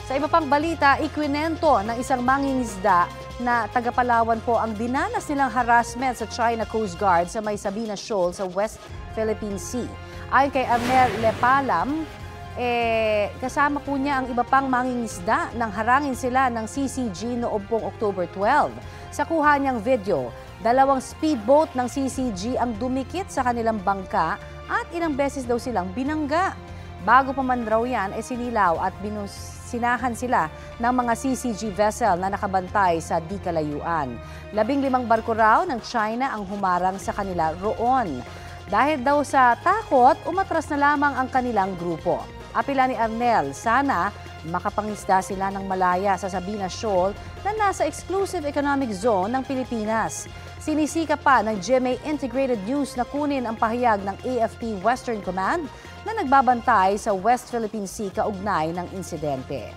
Sa iba pang balita, ikwinento ng isang mangingisda na taga-Palawan po ang dinanas nilang harassment sa China Coast Guard sa may Sabina Shoal sa West Philippine Sea. Ayon kay Arnel Lepalam, kasama po niya ang iba pang mangingisda nang harangin sila ng CCG noong pong October 12. Sa kuha niyang video, 2 speedboat ng CCG ang dumikit sa kanilang bangka at ilang beses daw silang binangga. Bago pa man raw yan, sinilaw at sinahan sila ng mga CCG vessel na nakabantay sa di kalayuan. 15 barko raw ng China ang humarang sa kanila roon. Dahil daw sa takot, umatras na lamang ang kanilang grupo. Apila ni Arnel, sana makapangisda sila ng malaya sa Sabina Shoal na nasa exclusive economic zone ng Pilipinas. Sinisika pa ng GMA Integrated News na kunin ang pahayag ng AFP Western Command na nagbabantay sa West Philippine Sea kaugnay ng insidente.